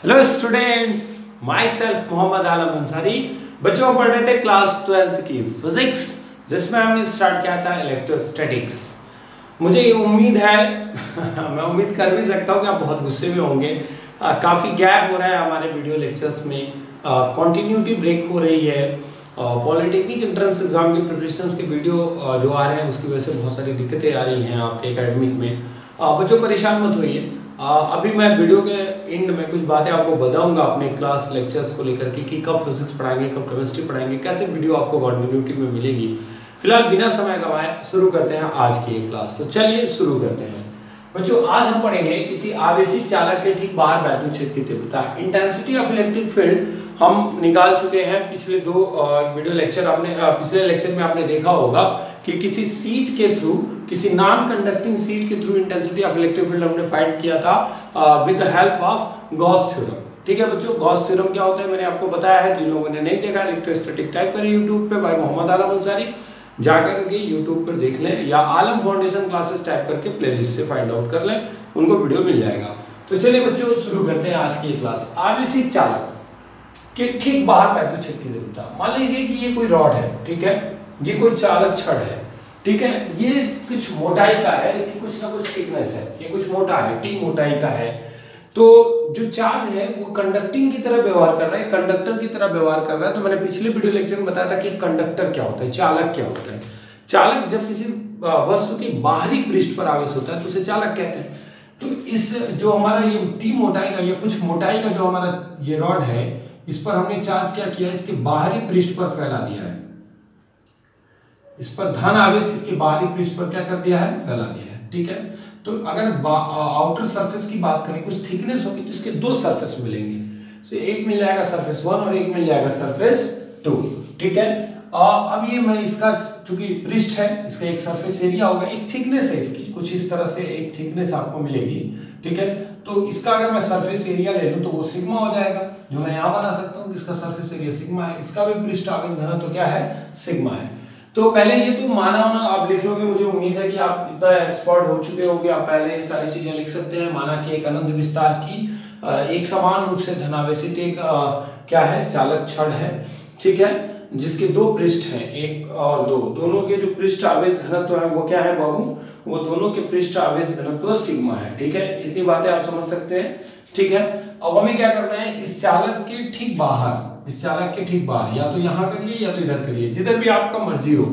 Hello students, myself Mohammad Alam Ansari. बच्चों हम पढ़ रहे थे क्लास 12th की फिजिक्स, जिसमें हमने स्टार्ट किया था इलेक्ट्रोस्टैटिक्स। मुझे ये उम्मीद है मैं उम्मीद कर भी सकता हूँ कि आप बहुत गुस्से में होंगे। काफ़ी गैप हो रहा है हमारे वीडियो लेक्चर्स में, कॉन्टीन्यूटी ब्रेक हो रही है। पॉलिटेक्निक एंट्रेंस एग्जाम की प्रिपरेशन के वीडियो जो आ रहे हैं उसकी वजह से बहुत सारी दिक्कतें आ रही हैं आपके एकेडमिक में। बच्चों परेशान मत होइए। अभी मैं वीडियो के एंड में कुछ बातें आपको बताऊंगा अपने क्लास लेक्चर्स को लेकर के कि कब फिजिक्स पढ़ाएंगे, कब केमिस्ट्री पढ़ाएंगे, कैसे वीडियो आपको कॉन्टिन्यूटी में मिलेगी। फिलहाल बिना समय गंवाए शुरू करते हैं आज की ये क्लास। तो चलिए शुरू करते हैं बच्चों। आज हम पढ़ेंगे किसी आवेशित चालक के ठीक बाहर वैद्युत क्षेत्र की तीव्रता, इंटेंसिटी ऑफ इलेक्ट्रिक फील्ड हम निकाल चुके हैं। पिछले दो वीडियो लेक्चर आपने पिछले लेक्चर में आपने देखा होगा कि किसी सीट के थ्रू, किसी नॉन कंडक्टिंग सीट के through intensity of electric field हमने फाइंड किया था with the help of Gauss theorem. ठीक है बच्चों, गॉस थ्योरम क्या होता है मैंने आपको बताया है। जिन लोगों ने नहीं देखा, इलेक्ट्रोस्टैटिक टाइप करें यूट्यूब पे बाय मोहम्मद आलम अंसारी, जाकर के यूट्यूब पर देख लें, या आलम फाउंडेशन क्लासेस टाइप करके प्लेलिस्ट से फाइंड आउट कर लें, उनको वीडियो मिल जाएगा। तो चलिए बच्चों शुरू करते हैं आज की क्लास। आवेशित चालक के ठीक बाहर वैद्युत क्षेत्र की तीव्रता। मान लीजिए कि ये कोई रॉड है, ठीक है, ये कोई चालक छड़ है, ठीक है, ये कुछ मोटाई का है, इसकी कुछ ना कुछ थिकनेस है, ये कुछ मोटा है, टी मोटाई का है। तो जो चार्ज है वो कंडक्टिंग की तरह व्यवहार कर रहा है, कंडक्टर की तरह व्यवहार कर रहा है। तो मैंने पिछले वीडियो लेक्चर में बताया था कि कंडक्टर क्या होता है, चालक क्या होता है। चालक जब किसी वस्तु के बाहरी पृष्ठ पर आवेश होता है तो उसे चालक कहते हैं। तो इस जो हमारा ये टी मोटाई का या कुछ मोटाई का जो हमारा ये रॉड है, इस पर हमने चार्ज क्या किया, इसके बाहरी पृष्ठ पर फैला दिया है। इस पर धन आवेश इसके बाहरी पृष्ठ पर क्या कर दिया है, फैला दिया है। ठीक है, तो अगर आउटर सरफेस की बात करें, कुछ थिकनेस होगी तो इसके दो सरफेस मिलेंगे। तो एक मिल जाएगा सरफेस 1 और एक मिल जाएगा सरफेस 2। ठीक है, अब ये मैं इसका चूंकि पृष्ठ है, इसका एक सरफेस एरिया होगा, एक थिकनेस है इसकी, कुछ इस तरह से एक थिकनेस आपको मिलेगी। ठीक है, तो इसका अगर मैं सरफेस एरिया ले लूं तो वो सिग्मा हो जाएगा, जो मैं यहाँ बना सकता हूँ कि इसका सरफेस एरिया सिग्मा है। इसका भी पृष्ठ आवेश घनत्व तो क्या है, सिग्मा है। तो पहले ये तो माना होना आप लिख लोगे, मुझे उम्मीद है कि आप इतना एक्सपर्ट हो चुके होंगे, आप पहले ये सारी चीजें लिख सकते हैं। माना कि एक अनंत विस्तार की एक समान रूप से धनावेशित एक क्या है, चालक छड़ है, ठीक है, जिसके दो पृष्ठ हैं, एक और दो, दोनों के जो पृष्ठ आवेश घनत्व है वो क्या है बाबू, वो दोनों के पृष्ठ आवेश घनत्व सिग्मा है। ठीक है, इतनी बातें आप समझ सकते हैं। ठीक है, अब हमें क्या करना है, इस चालक के ठीक बाहर, इस चालक के ठीक बाहर, या तो यहाँ करिए या तो इधर करिए, जिधर भी आपका मर्जी हो,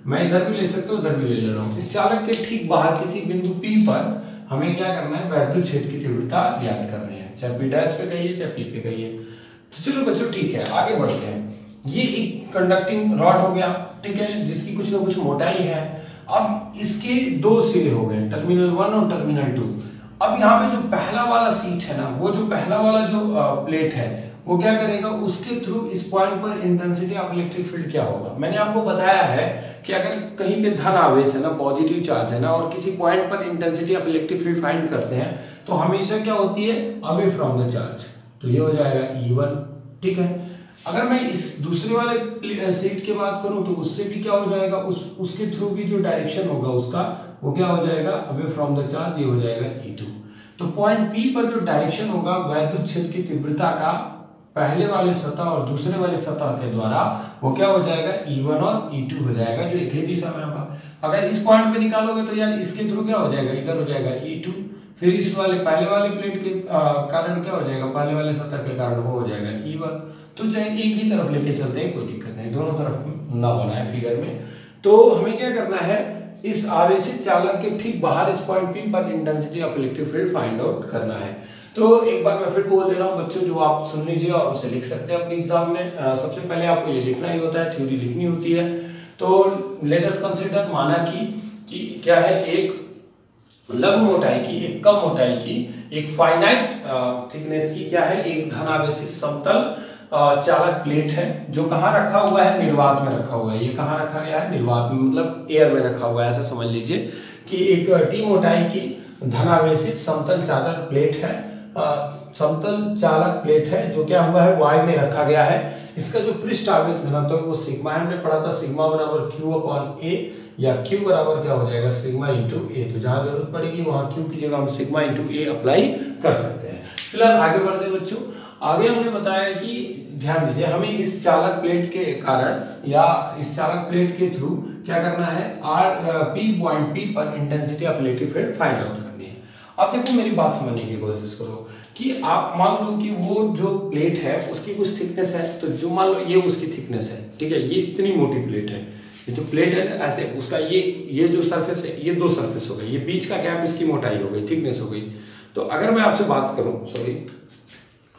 मैं इधर भी ले सकता हूँ, उधर भी ले रहा हूँ। इस चालक के ठीक बाहर किसी बिंदु P पर हमें क्या करना है, वैद्युत क्षेत्र की तीव्रता ज्ञात करनी है, चाहे P' पे कहिए चाहे P पे कहिए। तो चलो बच्चों ठीक है, आगे बढ़ते हैं। ये एक कंडक्टिंग रॉड हो गया, ठीक है, जिसकी कुछ ना कुछ मोटाई है। अब इसके दो सिरे हो गए, टर्मिनल 1 और टर्मिनल 2। अब यहाँ पे जो पहला वाला सीट है ना, वो जो पहला वाला जो प्लेट है वो क्या करेगा, उसके थ्रू इस पॉइंट पर इंटेंसिटी ऑफ इलेक्ट्रिक फील्ड क्या होगा। मैंने आपको बताया है कि अगर कहीं पे धन आवेश है ना, पॉजिटिव चार्ज है ना, और किसी पॉइंट पर intensity of electric field find करते हैं तो हमेशा क्या होती है, अवे फ्रॉम द चार्ज। तो ये हो जाएगा E1। ठीक है, अगर मैं इस दूसरे वाले सीट की बात करूं तो उससे भी क्या हो जाएगा, उसके थ्रू भी जो डायरेक्शन होगा उसका वो क्या हो जाएगा, अवे फ्रॉम द चार्ज, ये हो जाएगा E2। तो पॉइंट P पर जो डायरेक्शन होगा वैद्युत क्षेत्र की तीव्रता का पहले वाले सतह और दूसरे वाले सतह के द्वारा, वो क्या हो जाएगा, E1 और E2 हो जाएगा, जो एक ही दिशा में होगा। अगर इस पॉइंट पे निकालोगे तो यार इसके थ्रू क्या हो जाएगा, इधर हो जाएगा E2, फिर इस वाले पहले वाले प्लेट के कारण क्या हो जाएगा, पहले वाले सतह के कारण वो हो जाएगा E1। तो चाहे एक ही तरफ लेके चलते हैं, कोई दिक्कत नहीं, दोनों तरफ ना बनाए फिगर में। तो हमें क्या करना है, इस आवेशित चालक के ठीक बाहर इस पॉइंट P पर intensity of electric field find out करना है। तो एक बार मैं फिर बोल दे रहा हूँ बच्चों, जो आप सुन लीजिए और उसे लिख सकते हैं अपने एग्जाम में। सबसे पहले आपको ये लिखना ही होता है, थ्योरी लिखनी होती है। तो लेट अस कंसीडर, माना कि क्या है, एक लघु मोटाई की, एक कम मोटाई की, एक फाइनाइट थिकनेस की क्या है, एक धनावेशित समतल चालक प्लेट है, जो कहाँ रखा हुआ है, निर्वात में रखा हुआ है। ये कहाँ रखा गया है, निर्वात में, मतलब एयर में रखा हुआ है। ऐसा समझ लीजिए कि एक टी मोटाई की धनावेशित समतल चालक प्लेट है, समतल चालक प्लेट है, जो क्या हुआ है, y में रखा गया है। इसका जो पृष्ठ आवेश घनत्व है वो सिग्मा है। हमने पढ़ा था सिग्मा बराबर Q/A, या Q बराबर क्या हो जाएगा, सिग्मा इंटू A। तो जहां जरूरत पड़ेगी वहां Q की जगह हम सिग्मा इंटू A अप्लाई कर सकते हैं। फिलहाल आगे बढ़ते हैं बच्चों। आगे हमने बताया कि ध्यान दीजिए, हमें इस चालक प्लेट के कारण या इस चालक प्लेट के थ्रू क्या करना है, पी पॉइंट पी पर intensity of electric field find out करनी है। अब देखो मेरी बात समझने की कोशिश करो कि आप मान लो कि वो जो प्लेट है उसकी कुछ थिकनेस है, तो जो मान लो ये उसकी थिकनेस है, ठीक है, ये इतनी मोटी प्लेट है, ये जो प्लेट है ऐसे उसका ये जो सरफेस है, ये दो सरफेस हो गई, ये बीच का गैप इसकी मोटाई हो गई, थिकनेस हो गई। तो अगर मैं आपसे बात करूं,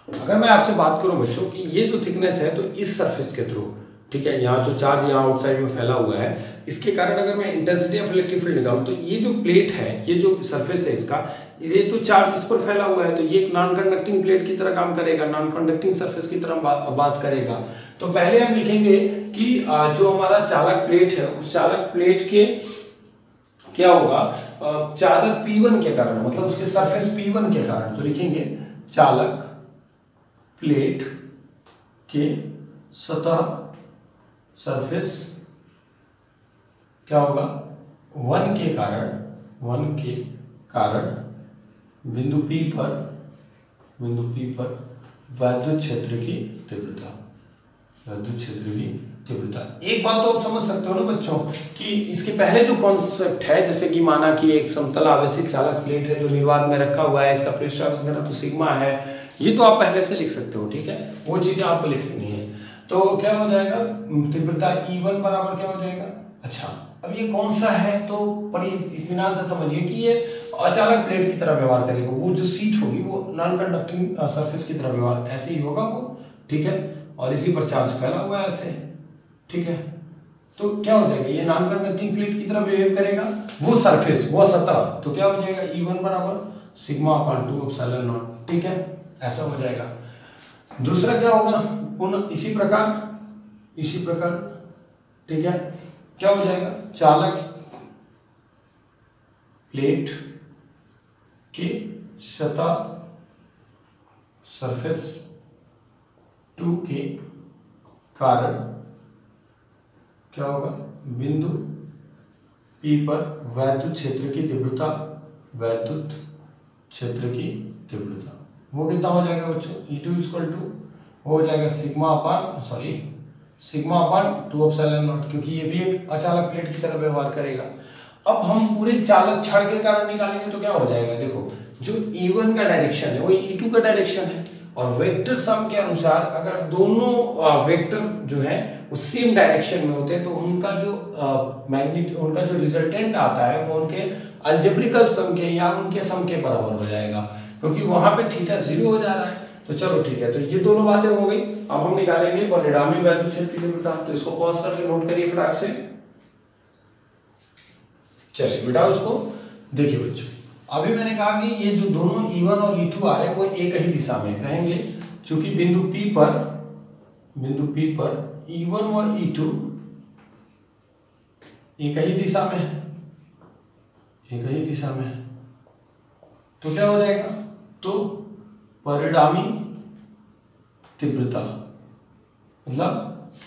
अगर मैं आपसे बात करूं बच्चों कि ये जो थिकनेस है तो इस सरफेस के थ्रू, ठीक है, यहाँ जो चार्ज यहाँ आउटसाइड में फैला हुआ है, इसके कारण अगर मैं इंटेंसिटी ऑफ इलेक्ट्रिक फील्ड निकालूं तो ये जो प्लेट है, ये जो सरफेस है इसका, ये तो चार्ज इस पर फैला हुआ है, तो ये एक नॉन कंडक्टिंग प्लेट की तरह काम करेगा, नॉन कंडक्टिंग सरफेस की तरह बात करेगा। तो पहले हम लिखेंगे कि जो हमारा चालक प्लेट है उस चालक प्लेट के क्या होगा, चालक P1 के कारण, मतलब उसके सरफेस P1 के कारण, तो लिखेंगे चालक प्लेट के सतह सरफेस क्या होगा, 1 के कारण बिंदु P पर वैद्युत क्षेत्र की तीव्रता। एक बात तो आप समझ सकते हो ना बच्चों कि इसके पहले जो कॉन्सेप्ट है, जैसे कि माना कि एक समतल आवेशित चालक प्लेट है जो निर्वात में रखा हुआ है, इसका पृष्ठावेश घनत्व सिग्मा है, ये तो आप पहले से लिख सकते हो, ठीक है, वो चीजें आपको लिखनी है। तो क्या हो जाएगा, तीव्रता E1 बराबर क्या हो जाएगा। अच्छा, अब ये कौन सा है, तो बड़ी इत्मीनान से समझिए कि ये अचालक प्लेट की तरह व्यवहार करेगा, वो जो सीट होगी वो नॉन कंडक्टिंग सरफेस की तरह व्यवहार ऐसे ही होगा वो, ठीक है, और इसी पर चार्ज फैला हुआ है ऐसे, ठीक है। तो क्या हो जाएगा, ये नॉन कंडक्टिंग प्लेट की तरह बिहेव करेगा, वो सरफेस, वो सतह, तो क्या हो जाएगा E1 बराबर सिग्मा अपॉन 2 एप्सिलॉन नॉट, ठीक है, ऐसा हो जाएगा। दूसरा क्या होगा, पुनः इसी प्रकार, ठीक है, क्या हो जाएगा, चालक प्लेट के सतह सरफेस 2 के कारण क्या होगा, बिंदु P पर वैद्युत क्षेत्र की तीव्रता, वो कितना हो जाएगा बच्चों, E2 इक्वल टू हो जाएगा सिग्मा अपान 2 एप्सिलॉन नॉट, क्योंकि ये भी एक अचालक प्लेट की तरह व्यवहार करेगा। अब हम पूरे चालक छड़ के कारण निकालेंगे तो क्या हो जाएगा, देखो जो E1 का डायरेक्शन है वही E2 का डायरेक्शन है, और वेक्टर सम के अनुसार अगर दोनों वेक्टर जो है वो सेम डायरेक्शन में होते हैं तो उनका जो रिजल्टेंट आता है वो उनके अलजेब्रिकल सम के या उनके सम के बराबर हो जाएगा, क्योंकि वहां पे थीटा 0 हो जा रहा है। तो चलो ठीक है, तो ये दोनों बातें हो गई। अब हम निकालेंगे परिणामी वैद्युत क्षेत्र की तीव्रता, तो इसको पॉज करके नोट करिए फटाक से। चलिए बेटा उसको देखिए बच्चों, अभी मैंने कहा कि ये जो दोनों E1 और E2 आ रहे हैं वो एक ही दिशा में रहेंगे, क्योंकि बिंदु P पर E1 व E2 एक ही दिशा में है, तो क्या हो जाएगा, तो परिणामी तीव्रता, मतलब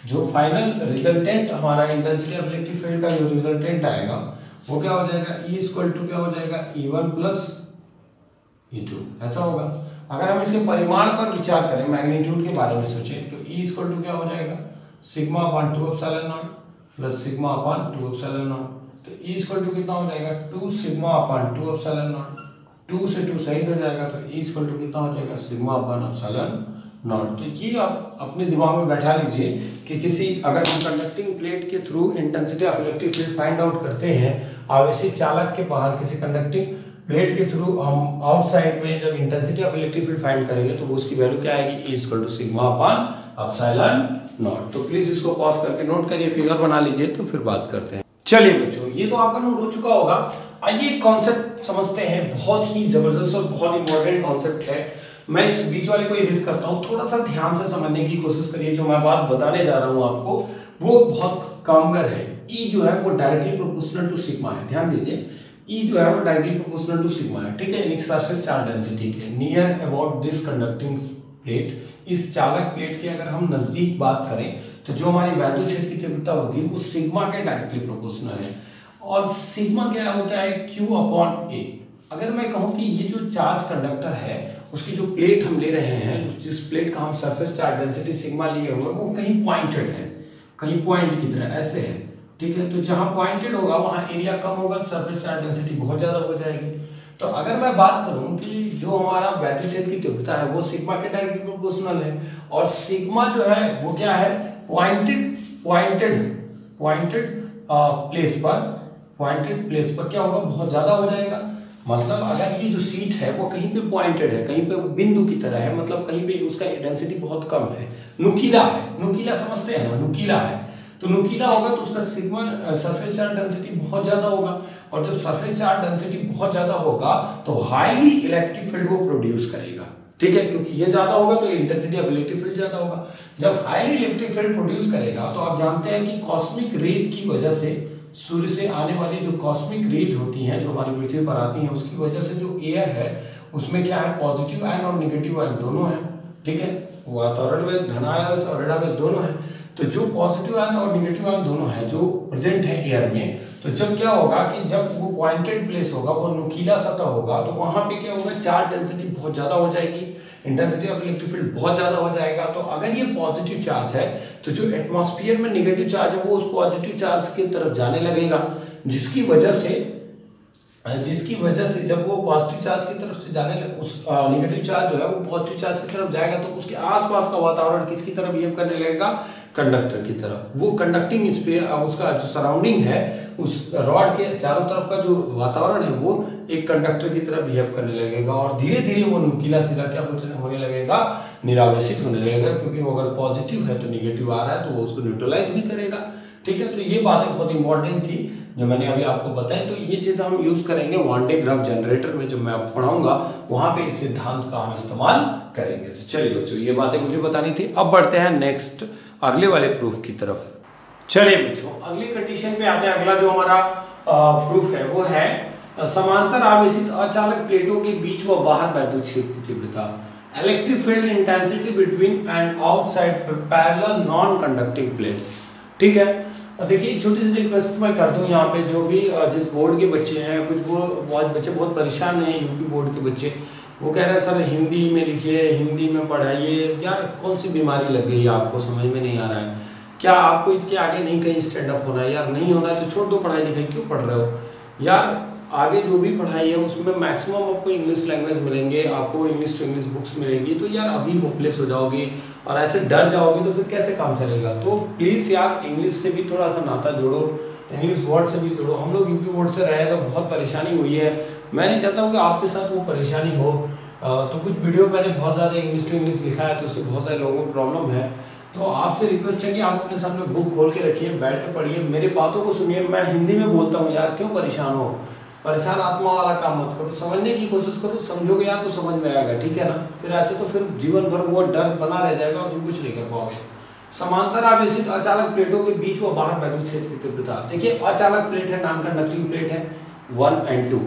जो फाइनल रिजल्टेंट हमारा इंटेंसिटी ऑफ इलेक्ट्रिक फील्ड का जो रिजल्टेंट आएगा वो क्या हो जाएगा, E इक्वल टू क्या हो जाएगा, E1 प्लस E2, ऐसा होगा। अगर हम इसके परिमाण पर विचार करें, मैग्नीट्यूड के बारे में सोचें, तो E इक्वल टू क्या हो जाएगा, sigma upon 2 epsilon not plus sigma upon 2 epsilon naught, तो E इक्वल टू कितना हो जाएगा, 2 सिग्मा अपॉन 2 एप्सिलॉन नॉट, 2 से 2 शहीद हो जाएगा, तो E इक्वल टू कितना हो जाएगा, सिग्मा अपॉन एप्सिलॉन नॉट। तो ये आप अपने दिमाग में बैठा लीजिए कि किसी अगर हम कंडक्टिंग प्लेट के through intensity of electric field find out करते हैं, आवेशित चालक के बाहर किसी कंडक्टिंग प्लेट के थ्रू हम आउटसाइड में जब intensity of electric field find करेंगे तो वो उसकी वैल्यू क्या आएगी, E equal to sigma upon epsilon naught. तो प्लीज इसको पॉज करके नोट करिए, फिगर बना लीजिए, तो फिर बात करते हैं। चलिए बच्चों, ये तो आपका नोट हो चुका होगा। आइए कॉन्सेप्ट समझते हैं, बहुत ही जबरदस्त और बहुत इंपॉर्टेंट कॉन्सेप्ट है। मैं इस बीच वाले को इरेज करता हूँ, थोड़ा सा ध्यान से समझने की कोशिश करिए। जो मैं बात बताने जा रहा हूँ आपको वो बहुत कामगर है। E जो है वो डायरेक्टली प्रोपोर्शनल टू सिग्मा है, ध्यान दीजिए। E जो है वो डायरेक्टली प्रोपोर्शनल टू सिग्मा है, ठीक है, इन सरफेस चार्ज डेंसिटी के near about this conducting plate. इस चालक प्लेट के अगर हम नजदीक बात करें तो जो हमारी वैद्युत क्षेत्र की तीव्रता होगी वो सिग्मा के डायरेक्टली प्रोपोर्शनल है। और सिग्मा क्या होता है, Q अपॉन A। अगर मैं कहूँ कि ये जो चार्ज कंडक्टर है उसकी जो प्लेट हम ले रहे हैं, जिस प्लेट का हम सरफेस चार्ज डेंसिटी सिग्मा लिए हुए वो कहीं पॉइंटेड है, कहीं पॉइंट की तरह ऐसे है, ठीक है। तो जहां पॉइंटेड होगा वहां एरिया कम होगा, सरफेस चार्ज डेंसिटी बहुत ज्यादा हो जाएगी। तो अगर मैं बात करूं कि जो हमारा वैद्युत क्षेत्र की तीव्रता है वो सिग्मा के डायरेक्टली प्रोपोर्शनल है, और सिग्मा जो है वो क्या है, पॉइंटेड प्लेस पर क्या होगा, बहुत ज्यादा हो जाएगा। मतलब अगर ये जो सीट है वो कहीं पे पॉइंटेड है, कहीं पे बिंदु की तरह है, मतलब कहीं पे उसका डेंसिटी बहुत कम है, नुकीला है, नुकीला समझते हैं ना, नुकीला है, तो नुकीला होगा तो उसका सिग्मा सरफेस चार्ज डेंसिटी बहुत ज्यादा होगा, और जब सरफेस चार्ज डेंसिटी बहुत ज्यादा होगा तो हाईली इलेक्ट्रिक फील्ड वो प्रोड्यूस करेगा, ठीक है, क्योंकि ये ज्यादा होगा तो इंटेंसिटी ऑफ इलेक्ट्रिक फील्ड ज्यादा होगा। जब हाईली इलेक्ट्रिक फील्ड प्रोड्यूस करेगा तो आप जानते हैं कि कॉस्मिक रेज की वजह से, सूर्य से आने वाली जो कॉस्मिक रेज होती हैं जो हमारी पृथ्वी पर आती हैं, उसकी वजह से जो एयर है उसमें क्या है, पॉजिटिव आयन और नेगेटिव आयन दोनों है, ठीक है, वातावरण में धनायन और ऋणावेश दोनों है। तो जो पॉजिटिव आयन और नेगेटिव आयन दोनों है जो प्रेजेंट है एयर में, तो जब क्या होगा कि जब वो पॉइंटेड प्लेस होगा, वो नुकीला सतह होगा, तो वहां पे क्या होगा, चार्ज डेंसिटी बहुत ज्यादा हो जाएगी, इंटेंसिटी ऑफ इलेक्ट्रिक फील्ड बहुत ज्यादा हो जाएगा। तो अगर ये पॉजिटिव चार्ज है तो जो एटमॉस्फेयर में नेगेटिव चार्ज है वो उस पॉजिटिव चार्ज की तरफ जाने लगेगा, जिसकी वजह से जब वो पॉजिटिव चार्ज की तरफ से जाने उस नेगेटिव चार्ज जो है वो पॉजिटिव चार्ज की तरफ जाएगा, तो उसके आसपास का वातावरण किसकी तरफ बिहेव करने लगेगा, कंडक्टर की तरफ। वो कंडक्टिंग स्पेस, उसका जो सराउंडिंग है, उस रॉड के चारों तरफ का जो वातावरण है वो एक कंडक्टर की तरह बिहेव करने लगेगा, और धीरे धीरे वो नुकीला सीधा क्या होने लगेगा, निरावेशित होने लगेगा, क्योंकि वो अगर पॉजिटिव है तो निगेटिव आ रहा है तो वो उसको न्यूट्रलाइज भी करेगा, ठीक है। तो ये बातें बहुत इंपॉर्टेंट थी जो मैंने अभी आपको बताई। तो ये चीज़ हम यूज करेंगे वान डे ग्राफ जनरेटर में, जब मैं आपको पढ़ाऊंगा वहां पे इस सिद्धांत का हम इस्तेमाल करेंगे। तो चलिए बच्चों, ये बातें मुझे बतानी थी। अब बढ़ते हैं नेक्स्ट अगले वाले प्रूफ की तरफ। चलिए बच्चों, अगली कंडीशन पे आते हैं। अगला जो हमारा प्रूफ है वो है समांतर आवेशित अचालक प्लेटों के बीच व बाहर वैद्युत क्षेत्र की तीव्रता, electric field intensity between and outside parallel non conducting plates, ठीक है। देखिए एक छोटी सी रिक्वेस्ट मैं कर दूं, यहाँ पे जो भी जिस बोर्ड के बच्चे हैं, कुछ बहुत बच्चे बहुत परेशान हैं, यूपी बोर्ड के बच्चे, वो कह रहे हैं सर हिंदी में लिखिए, हिंदी में पढ़ाइए। यार कौन सी बीमारी लग गई है आपको, समझ में नहीं आ रहा है क्या? आपको इसके आगे नहीं कहीं स्टैंड अप होना है? यार नहीं होना है तो छोड़ दो पढ़ाई लिखाई, क्यों पढ़ रहे हो यार? आगे जो भी पढ़ाई है उसमें मैक्सिमम आपको इंग्लिश लैंग्वेज मिलेंगे, आपको इंग्लिश टू इंग्लिश बुक्स मिलेंगी। तो यार अभी होपलेस हो जाओगे और ऐसे डर जाओगे तो फिर कैसे काम चलेगा? तो प्लीज़ यार इंग्लिश से भी थोड़ा सा नाता जोड़ो, इंग्लिश वर्ड से भी जोड़ो। हम लोग यूपी बोर्ड से रहे तो बहुत परेशानी हुई है, मैं नहीं चाहता हूँ कि आपके साथ वो परेशानी हो। तो कुछ वीडियो मैंने बहुत ज़्यादा इंग्लिश टू इंग्लिश लिखा है तो उससे बहुत सारे लोगों को प्रॉब्लम है। तो आपसे रिक्वेस्ट है कि आप अपने सामने बुक खोल के रखिए, बैठ के पढ़िए, मेरी बातों को सुनिए। मैं हिंदी में बोलता हूँ यार, क्यों परेशान हो? परेशान आत्मा वाला काम मत करो, समझने की कोशिश करो, समझोगे यार तो समझ में आएगा, ठीक है ना? फिर ऐसे तो फिर जीवन भर वो डर बना रह जाएगा और तुम कुछ नहीं कर पाओगे। समांतर आवेशित अचालक प्लेटों के बीच व बाहर वैद्युत क्षेत्र की तीव्रता। देखिए अचालक प्लेट है, नॉन कंडक्टिंग प्लेट है 1 और 2,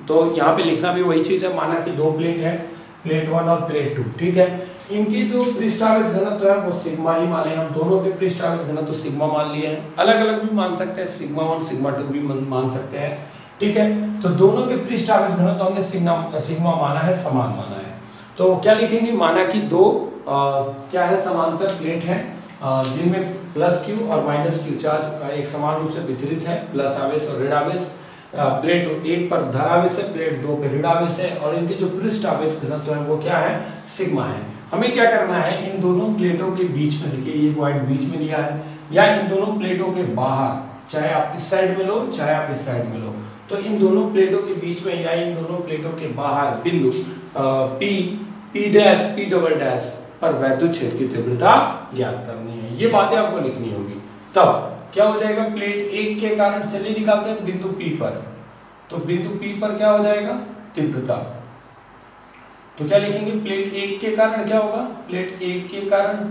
तो यहाँ पे लिखना भी वही चीज़ है, माना कि 2 प्लेट है, प्लेट 1 और प्लेट 2, ठीक है। इनकी जो पृष्ठावेश घनत्व है वो सिग्मा ही माने, हम दोनों के पृष्ठावेश घनत्व सिग्मा मान लिए हैं। अलग अलग भी मान सकते हैं, सिग्मा 1 सिग्मा 2 भी मान सकते हैं, ठीक है। तो दोनों के पृष्ठावेश घनत्व हमने सिग्मा माना है, समान माना है। तो क्या लिखेंगे? माना कि 2 क्या है, समांतर प्लेट है जिनमें प्लस क्यू और माइनस क्यू चार्ज एक समान रूप से वितरित है, प्लस आवेश और ऋण आवेश। प्लेट 1 पर धनावेश है, प्लेट 2 पर ऋण आवेश है, और इनके जो पृष्ठ आवेश घनत्व है वो क्या है, सिग्मा है। हमें क्या करना है, इन दोनों प्लेटों के बीच में, देखिए ये पॉइंट बीच में लिया है, या इन दोनों प्लेटों के बाहर, चाहे आप इस साइड में लो चाहे आप इस साइड में लो, तो इन दोनों प्लेटों के बीच में या इन दोनों प्लेटों के बाहर बिंदु P dash P double dash पर वैद्युत क्षेत्र की तीव्रता ज्ञात करनी है। ये बातें आपको लिखनी होगी। तब क्या हो जाएगा, प्लेट 1 के कारण चलिए निकालते हैं बिंदु P पर, तो बिंदु P पर क्या हो जाएगा, तीव्रता। तो क्या लिखेंगे, प्लेट 1 के कारण क्या होगा, प्लेट 1 के कारण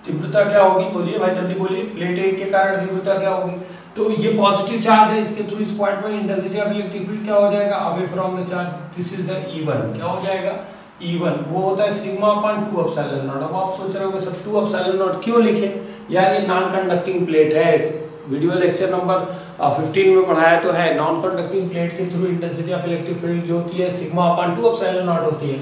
तीव्रता क्या होगी, बोलिए भाई जल्दी बोलिए। प्लेट 1 के कारण तीव्रता क्या होगी? तो ये पॉजिटिव चार्ज है, इसके थ्रू इस पॉइंट में इंटेंसिटी ऑफ इलेक्ट्रिक फील्ड क्या हो जाएगा, away from the charge, this is the E1, क्या हो जाएगा, E1 वो होता है सिग्मा अपॉन 2 एप्सिलॉन नॉट। अब आप सोच रहे होंगे सब 2 एप्सिलॉन नॉट क्यों लिखे यार, ये नॉन कंडक्टिंग प्लेट है, वीडियो लेक्चर नंबर 15 में पढ़ाया तो है, नॉन कंडक्टिंग प्लेट के through intensity of electric field जो होती है सिग्मा अपॉन 2 एप्सिलॉन नॉट होती है।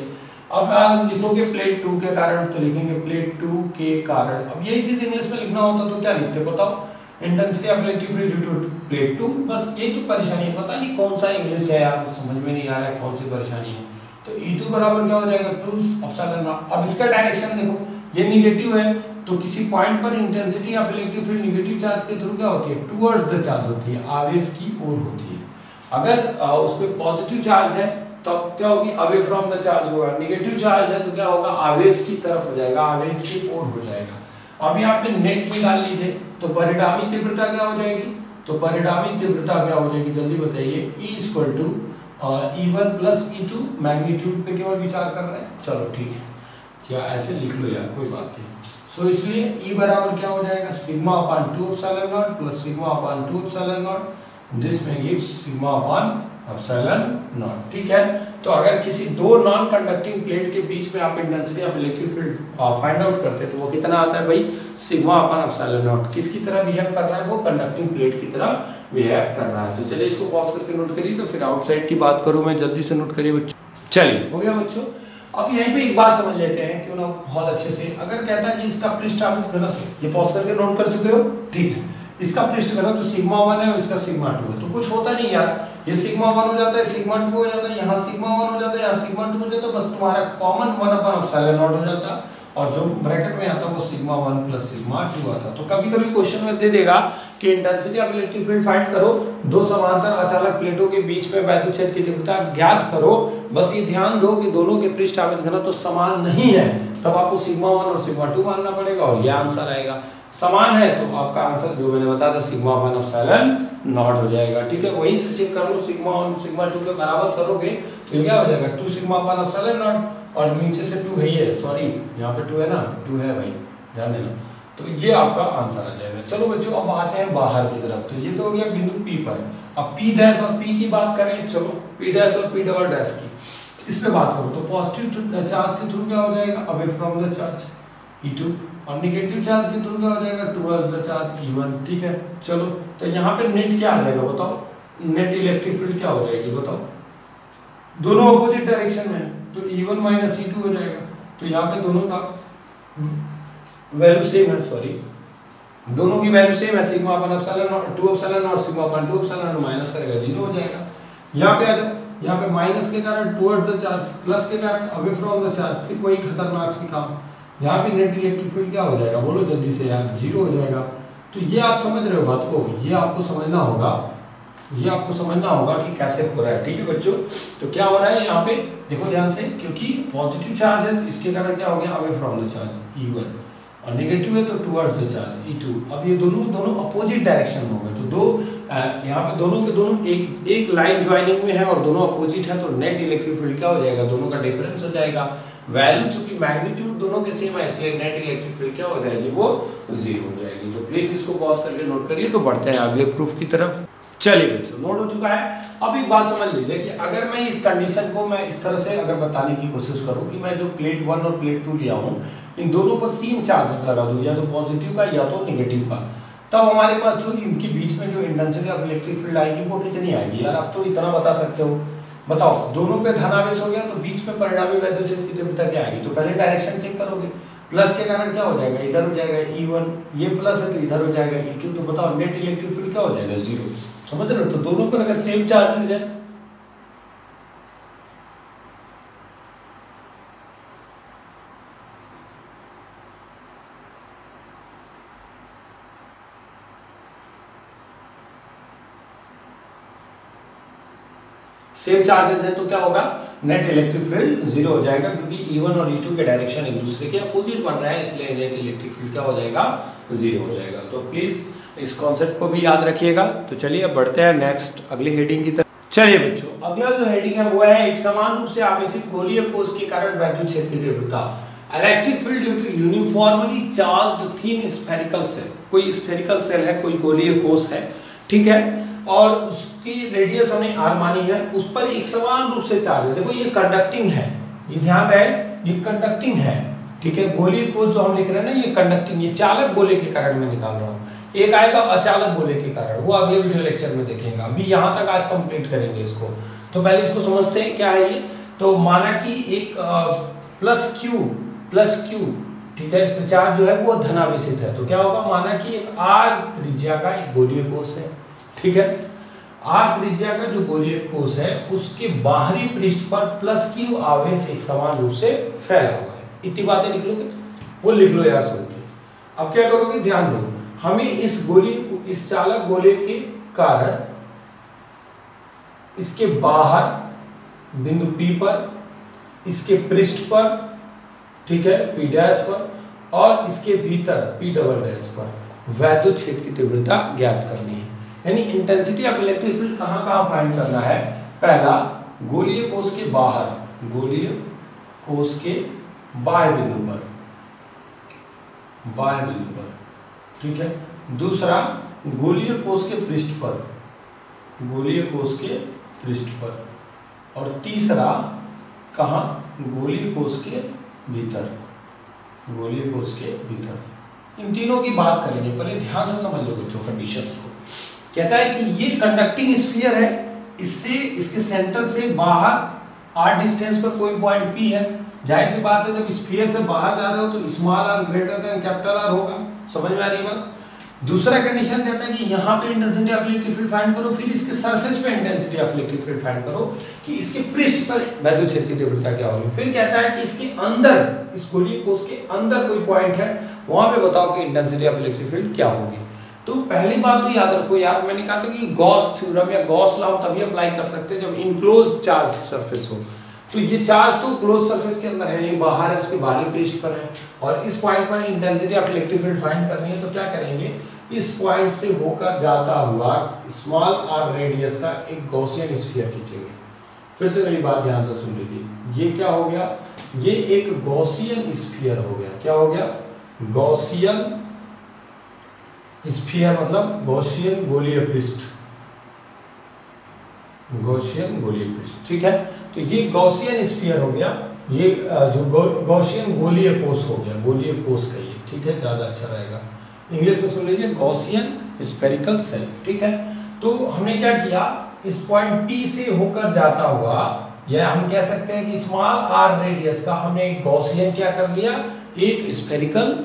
अब आप लिखोगे प्लेट 2 के कारण, तो लिखेंगे प्लेट 2 के कारण। अब यही चीज इंग्लिश में लिखना होता तो क्या लिखते बताओ, intensity of electric field due to plate 2। बस यही तो परेशानी है, पता नहीं कौन सा इंग्लिश है यार, समझ में नहीं आ रहा है कौन सी परेशानी है। तो E2 बराबर क्या हो जाएगा 2 एप्सिलॉन नॉट। अब इसका डायरेक्शन देखो, ये निगेटिव है, तो किसी पॉइंट पर intensity of electric field negative charge के थ्रू क्या होती है, टुवर्ड्स द चार्ज होती है, आवेश की ओर होती है। अगर उस पे पॉजिटिव चार्ज है तब क्या होगी, अवे फ्रॉम द चार्ज होगा। निगेटिव चार्ज है तो क्या होगा, आवेश की तरफ हो जाएगा, आवेश की ओर हो जाएगा। अब यहाँ पे नेट में डाल लीजिए, तो परिणामी तीव्रता क्या हो जाएगी, तो परिणामी तीव्रता क्या हो जाएगी जल्दी बताइए, E equal to E1 plus E2। Magnitude पे केवल विचार कर रहे हैं, चलो ठीक है, क्या ऐसे लिख लो यार, कोई बात नहीं। सो इसलिए E बराबर क्या हो जाएगा, sigma upon 2 epsilon not plus sigma upon 2 epsilon not, this में gives sigma upon epsilon not. ठीक है, तो अगर किसी दो नॉन कंडक्टिंग प्लेट के बीच में आप intensity of electric field find out करते हैं तो वो कितना आता है भाई, सिग्मा अपॉन एप्सिलॉन नॉट। किसकी तरह बिहेव कर रहा है, वो कंडक्टिंग प्लेट की तरह बिहेव कर रहा है। तो चलिए इसको पॉज करके नोट करिए, तो फिर आउटसाइड की बात करूं मैं, जल्दी से नोट करिए बच्चों। चलिए हो गया बच्चों। अब यहीं पे एक बात समझ लेते हैं क्यों ना बहुत अच्छे से। अगर कहता है कि इसका पृष्ठ आवेश घनत्व, ये पॉज करके नोट कर चुके हो, ठीक है, इसका पृष्ठ घनत्व तो सिग्मा 1 है और इसका सिग्मा 2 है, तो कुछ होता नहीं यार, ये सिग्मा 1 हो जाता है, सिग्मा 2 हो जाता है, यहाँ सिग्मा 1 हो जाता है, यहाँ सिग्मा 2 हो जाता है, बस तुम्हारा कॉमन 1 अपॉन एप्सिलॉन नॉट हो जाता है, और जो ब्रैकेट में आता है वो सिग्मा 1 प्लस सिग्मा 2 आता है। तो कभी कभी क्वेश्चन में दे देगा कि intensity of electric field find करो, दो समांतर अचालक प्लेटों के बीच में वैद्युत क्षेत्र की तीव्रता ज्ञात करो। बस ये ध्यान दो कि दोनों के पृष्ठ आवेश घनत्व तो समान नहीं है, तब आपको सिग्मा 1 और सिग्मा 2 मानना पड़ेगा और ये आंसर आएगा। समान है तो आपका आंसर जो मैंने बताया था सिग्मा 1 एप्सिलॉन नॉट हो जाएगा। ठीक है, वहीं से चेक कर लो, सिग्मा 1 सिग्मा 2 के बराबर करोगे तो क्या हो जाएगा 2 सिग्मा 1 एप्सिलॉन नॉट, और नीचे से 2 है, ये सॉरी यहाँ पे 2 है ना, 2 है भाई, ध्यान देना। तो ये आपका आंसर आ जाएगा। चलो बच्चों अब आते हैं बाहर की तरफ। तो ये तो हो गया बिंदु P पर। अब P डैश और P की बात करें, चलो P डैश और P डबल डैश की, इस पे बात करो तो पॉजिटिव चार्ज के थ्रू क्या हो जाएगा, away from the charge E2, और नेगेटिव चार्ज के थ्रू क्या हो जाएगा, टुवर्ड्स द चार्ज E1। ठीक है, चलो तो यहाँ पे नेट क्या आ जाएगा बताओ, नेट इलेक्ट्रिक फील्ड क्या हो जाएगी बताओ, दोनों अपोजिट डायरेक्शन में, तो E1 माइनस E2 हो जाएगा। तो यहाँ पे दोनों का वैल्यू सेम है, सॉरी दोनों की वैल्यू सेम है, sigma upon epsilon not 2 epsilon not sigma upon 2 epsilon not, minus करेगा 0 हो जाएगा। यहाँ पे आ जाओ, यहाँ पे माइनस के कारण टुवर्ड्स द चार्ज, प्लस के कारण अवे फ्रॉम द चार्ज, फिर वही खतरनाक सी काम। यहाँ पे नेट इलेक्ट्रिक फील्ड क्या हो जाएगा बोलो जल्दी से यार, 0 हो जाएगा। तो ये आप समझ रहे हो बात को, ये आपको समझना होगा, ये आपको समझना होगा कि कैसे हो रहा है। ठीक है बच्चों, तो क्या हो रहा है यहाँ पे देखो ध्यान से, क्योंकि पॉजिटिव चार्ज है इसके कारण क्या हो गया, away from the charge E1, और नेगेटिव है तो टुवर्ड्स द चार्ज E2। अब ये दोनों अपोजिट डायरेक्शन में हो गए, तो दो यहाँ पे दोनों के दोनों एक लाइन ज्वाइनिंग में है और दोनों अपोजिट है, तो नेट इलेक्ट्रिक फील्ड क्या हो जाएगा, दोनों का डिफरेंस हो जाएगा। वैल्यू चूंकि मैग्नीट्यूड दोनों के सेम है इसलिए नेट इलेक्ट्रिक फील्ड क्या हो जाएगी, वो 0 हो जाएगी। तो प्लीज इसको पॉज करके नोट करिए। तो बढ़ते हैं अगले प्रूफ की तरफ। चलिए बच्चों नोट हो चुका है। अब एक बात समझ लीजिए कि अगर मैं इस कंडीशन को मैं इस तरह से अगर बताने की कोशिश करूं कि मैं जो प्लेट 1 और प्लेट 2 लिया हूं इन दोनों पर सेम चार्जेस लगा दूं, या तो पॉजिटिव का या तो नेगेटिव का, तब हमारे पास जो इनके बीच में जो इंटेंसिटी ऑफ इलेक्ट्रिक फील्ड आएगी वो कितनी आएगी यार, आप तो इतना बता सकते हो। बताओ दोनों पे धनावेश हो गया तो बीच में परिणामी वैद्युत क्षेत्र की तीव्रता क्या आएगी, तो पहले डायरेक्शन चेक करोगे, प्लस के कारण क्या हो जाएगा, इधर हो जाएगा E1, ये प्लस है तो इधर हो जाएगा E2। तो बताओ नेट इलेक्ट्रिक फील्ड क्या हो जाएगा, 0। समझ रहे हो, तो दोनों पर अगर सेम चार्ज है सेम चार्जेस है तो क्या होगा, नेट इलेक्ट्रिक फील्ड 0 हो जाएगा, क्योंकि E1 और E2 के डायरेक्शन एक दूसरे के अपोजिट बन रहा है, इसलिए नेट इलेक्ट्रिक फील्ड क्या हो जाएगा, 0 हो जाएगा। तो प्लीज इस कॉन्सेप्ट को भी याद रखिएगा। तो चलिए अब बढ़ते हैं नेक्स्ट अगली हेडिंग की तरफ। चलिए बच्चों अगला जो हेडिंग है वो है एक समान रूप से आवेशित गोलीय कोश के कारण वैद्युत क्षेत्र की तीव्रता, electric field due to uniformly charged thin spherical shell. कोई स्फेरिकल सेल है, कोई गोलीय कोश है, ठीक है, और उसकी रेडियस हमने r मानी है, उस पर एक समान रूप से चार्ज है। देखो ये कंडक्टिंग है, ये ध्यान रहे ये कंडक्टिंग है, ठीक है। गोलीय कोश जो हम लिख रहे हैं ना ये कंडक्टिंग, ये चालक गोले के कारण मैं निकाल रहा हूँ। एक आएगा अचालक गोले के कारण, वो अगले वीडियो लेक्चर में देखेंगे। अभी यहाँ तक आज कंप्लीट करेंगे इसको। तो पहले इसको समझते हैं क्या है ये। तो माना कि एक प्लस क्यू, ठीक है, इसमें चार्ज जो है वो धनावेशित है। तो क्या होगा, माना कि एक आर त्रिज्या का एक गोलीय कोष है, ठीक है, आर त्रिज्या का जो गोलीय कोष है उसके बाहरी पृष्ठ पर प्लस क्यू आवेश एक समान रूप से फैला हुआ है। इतनी बातें लिख लोगे, वो लिख लो यार सुन के। अब क्या करोगे, ध्यान दो, हमें इस चालक गोले के कारण इसके बाहर बिंदु P पर, इसके पृष्ठ पर, ठीक है, P डैश पर, और इसके भीतर P डबल डैश पर वैद्युत क्षेत्र की तीव्रता ज्ञात करनी है। यानी इंटेंसिटी ऑफ इलेक्ट्रिक फील्ड कहां कहां फाइंड करना है। पहला, गोलीय कोष के बाहर, गोलीय कोष के बाह्य बिंदु पर, ठीक है। दूसरा, गोलीय कोष के पृष्ठ पर, गोलीय कोष के पृष्ठ पर। और तीसरा कहां, गोलीय कोष के भीतर, गोलीय कोष के भीतर। इन तीनों की बात करेंगे, पहले ध्यान से समझ लो बच्चों कंडीशंस को। कहता है कि ये कंडक्टिंग स्फीयर है, इससे इसके सेंटर से बाहर r डिस्टेंस पर कोई पॉइंट P है। जाहिर सी बात है जब स्फीयर से बाहर जा रहे हो तो small r greater than capital R होगा। समझ में आ रही बात। दूसरा कंडीशन कहता है कि यहाँ पे intensity of electric field find करो, फिर इसके सरफेस पे intensity of electric field find करो कि इसके पृष्ठ पर वैद्युत क्षेत्र की तीव्रता क्या होगी। फिर कहता है कि इसके अंदर, इस गोलीय कोष के अंदर कोई पॉइंट है, वहां पे बताओ कि इंटेंसिटी ऑफ इलेक्ट्रिक फील्ड क्या होगी। तो पहली बात तो याद रखो यार, मैंने कहा था कि गॉस थ्योरम या गॉस लॉ तभी अप्लाई कर सकते हैं जब इनक्लोज चार्ज सरफेस हो। तो ये चार्ज तो क्लोज सरफेस के अंदर है नहीं, बाहर है, उसके बाहरी पृष्ठ पर है, और इस पॉइंट पर intensity of electric field find करनी है। तो क्या करेंगे, इस पॉइंट से होकर जाता हुआ स्मॉल r रेडियस का एक गॉसियन स्फीयर खींचेंगे। फिर से मेरी बात ध्यान से सुन लीजिए, ये क्या हो गया, ये एक गॉसियन स्फीयर हो गया। क्या हो गया, गॉसियन स्फीयर, मतलब गॉसियन गोलीय पृष्ठ, गॉसियन गोलीय पृष्ठ, ठीक है। तो ये गॉसियन स्फीयर हो गया, ये जो गॉसियन गोलीय कोष हो गया, गोलीय कोष का ये, ठीक है, ज्यादा अच्छा रहेगा। इंग्लिश में सुन लीजिए, गॉसियन स्फेरिकल सेल, ठीक है। तो हमने क्या किया, इस पॉइंट P से होकर जाता हुआ, या हम कह सकते हैं कि स्मॉल r रेडियस का हमने एक गॉसियन क्या कर लिया, एक स्फेरिकल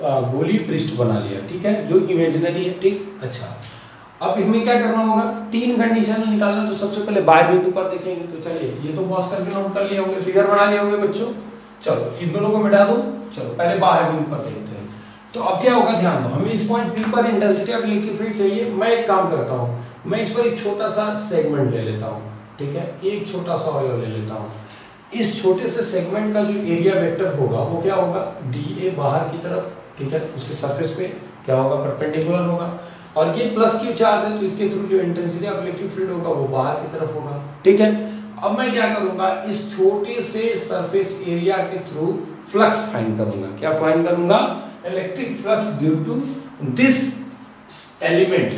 गोलीय पृष्ठ बना लिया, ठीक है, जो इमेजिनरी है, ठीक। अच्छा, अब हमें क्या करना होगा, तीन कंडीशन निकालना। तो सबसे पहले बाह्य बिंदु पर देखेंगे। तो चलिए, ये तो बॉस करके नोट कर लिए होंगे, फिगर बना लिए होंगे बच्चों। चलो इन दोनों को मिटा दो। चलो पहले बाह्य बिंदु पर देखते हैं। तो अब क्या होगा, ध्यान दो, हमें इस पॉइंट P पर इंटेंसिटी ऑफ इलेक्ट्रिक फील्ड चाहिए। मैं एक काम करता हूँ, मैं इस पर एक छोटा सा सेगमेंट ले लेता हूँ, ठीक है, एक छोटा सा अवयव ले लेता हूँ। इस छोटे से सेगमेंट का जो एरिया वेक्टर होगा वो क्या होगा, dA बाहर की तरफ, ठीक है, उसके सरफेस पे क्या होगा, परपेंडिकुलर होगा। और ये प्लस क्यू चार्ज है, तो इसके थ्रू जो इंटेंसिटी ऑफ इलेक्ट्रिक फील्ड होगा वो बाहर की तरफ होगा, ठीक है। अब मैं क्या करूंगा, इस छोटे से सरफेस एरिया के थ्रू फ्लक्स फाइंड करूंगा। क्या फाइंड करूंगा, electric flux due to this element,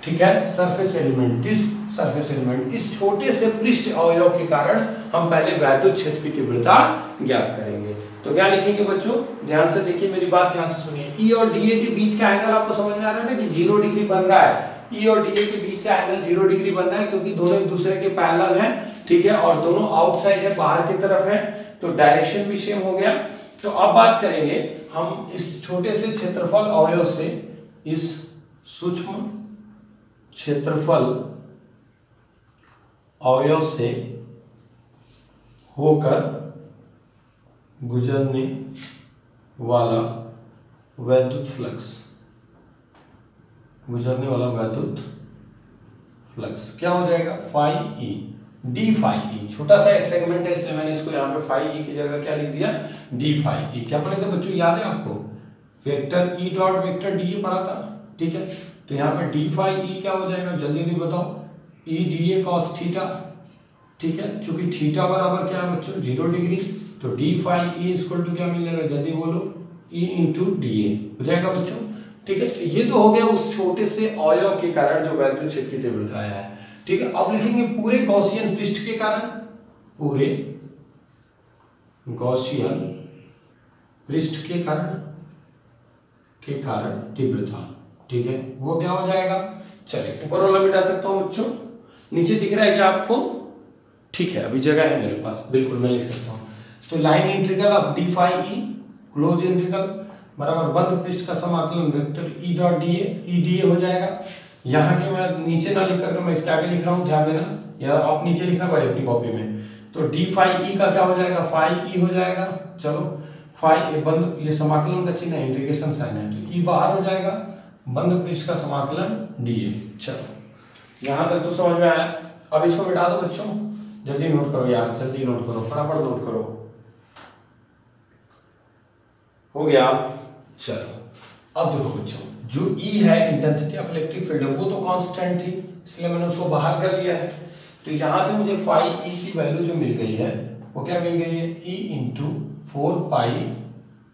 ठीक है, surface element, this surface element. इस छोटे से पृष्ठ अवयव के कारण हम पहले वैद्युत क्षेत्र की तीव्रता ज्ञात करेंगे। तो क्या लिखेंगे बच्चों, ध्यान से देखिए, मेरी बात ध्यान से सुनिए। E और DA के बीच का एंगल आपको समझ में आ रहा है ना कि 0 डिग्री बन रहा है। E और DA के बीच का एंगल 0 डिग्री बन रहा है क्योंकि दोनों एक दूसरे के पैरेलल हैं, ठीक है, और दोनों आउटसाइड है, बाहर की तरफ है, तो डायरेक्शन भी सेम हो गया। तो अब बात करेंगे हम इस छोटे से क्षेत्रफल अवयव से, इस सूक्ष्म क्षेत्रफल अवयव से होकर गुजरने वाला वैद्युत फ्लक्स, गुजरने वाला वैद्युत फ्लक्स क्या हो जाएगा, phi E, d phi E. छोटा सा सेगमेंट है इसलिए मैंने इसको यहाँ पे फाई ई की जगह क्या लिख दिया, डी फाई ई। क्या पढ़े थे बच्चों, याद है आपको, vector E dot vector D A पढ़ा था, ठीक है। तो यहाँ पे डी फाई ई क्या हो जाएगा, जल्दी जल्दी बताओ, E D A cos theta, ठीक है, चूंकि थीटा बराबर क्या है बच्चों 0 डिग्री, तो d phi E equal to क्या मिलेगा, जल्दी बोलो, ई इंटू डी ए हो जाएगा बच्चों, ठीक है। ये तो हो गया उस छोटे से अवयव के कारण जो वैद्युत क्षेत्र की तीव्रता आया है, ठीक है। अब लिखेंगे पूरे गॉसियन पृष्ठ के कारण, पूरे गॉसियन पृष्ठ के कारण तीव्रता, ठीक है, वो क्या हो जाएगा। चलिए ऊपर वाला मिटा सकता हूं बच्चों, नीचे दिख रहा है क्या आपको, ठीक है, अभी जगह है मेरे पास, बिल्कुल मैं लिख सकता हूं। तो line integral of d phi E close integral बराबर बंद पृष्ठ का समाकलन vector E dot d A हो जाएगा। यहाँ के मैं नीचे ना लिख करके मैं इसके आगे लिख रहा हूँ, ध्यान देना, या आप नीचे लिखना भाई अपनी कॉपी में। तो डी फाई ई का क्या हो जाएगा, फाई ई हो जाएगा। चलो फाई बंद, ये समाकलन का चिन्ह है, इंटीग्रेशन साइन है, तो ई बाहर हो जाएगा, बंद पृष्ठ का समाकलन डी ए। चलो यहाँ तक तो समझ में आया। अब इसको मिटा दो बच्चों, जल्दी नोट करो यार, जल्दी नोट करो, फटाफट नोट करो। हो गया। चलो अब देखो बच्चों, जो E है इंटेंसिटी ऑफ इलेक्ट्रिक फील्ड है वो तो कांस्टेंट थी, इसलिए मैंने उसको बाहर कर लिया है। तो यहां से मुझे फाई E की वैल्यू जो मिल गई है वो क्या मिल गई है, E into 4 pi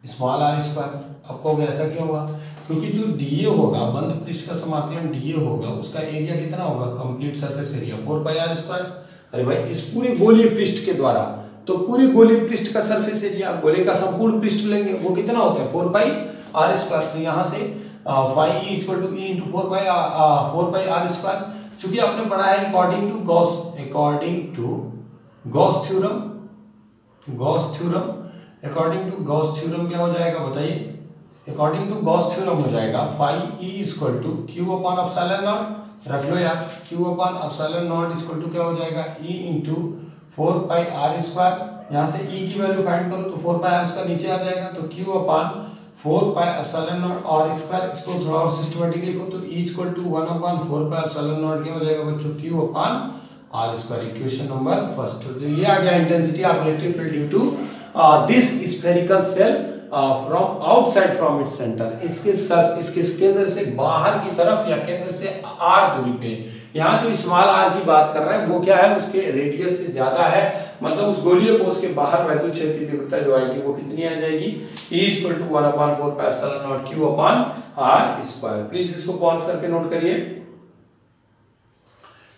small r square. अब कहोगे ऐसा क्यों होगा, क्योंकि जो डीए होगा, बंद पृष्ठ का समाकलन डीए होगा, उसका एरिया कितना होगा, complete surface area 4 pi r square. अरे भाई इस पूरे गोलीय पृष्ठ के द्वारा, तो पूरे गोलीय पृष्ठ का सरफेस एरिया, गोले का संपूर्ण पृष्ठ लेंगे, वो कितना होता है 4 पाई आर स्क्वायर। तो यहाँ से phi E equal to E into 4 pi r square. चूंकि आपने पढ़ा है अकॉर्डिंग टू गॉस थ्योरम क्या हो जाएगा बताइए, अकॉर्डिंग टू गॉस थ्योरम हो जाएगा phi E equal to Q upon epsilon naught, रख लो यार, Q upon epsilon naught equal to क्या हो जाएगा, E into 4 pi r square. यहाँ से ई की वैल्यू फाइंड करो तो 4 पाई आर स्क्वायर नीचे आ जाएगा, तो Q upon 4 pi epsilon naught r square. इसको थोड़ा और सिस्टमैटिक लिखो तो E equal to 1 upon 4 pi epsilon naught क्या हो जाएगा बच्चों, Q upon r square. Equation number first. तो ये आ गया intensity of electric field due to this spherical shell from outside from its centre. इसके केंद्र से बाहर की तरफ या केंद्र से आर दूरी पे, यहाँ जो स्मॉल आर की बात कर रहे हैं वो क्या है, उसके रेडियस से ज्यादा है, मतलब उस गोलीय कोश के बाहर वैद्युत क्षेत्र की तीव्रता जो आएगी वो कितनी आ जाएगी, E equal to 1 upon 4 pi epsilon naught Q upon r square. Please इसको पॉज करके नोट करिए,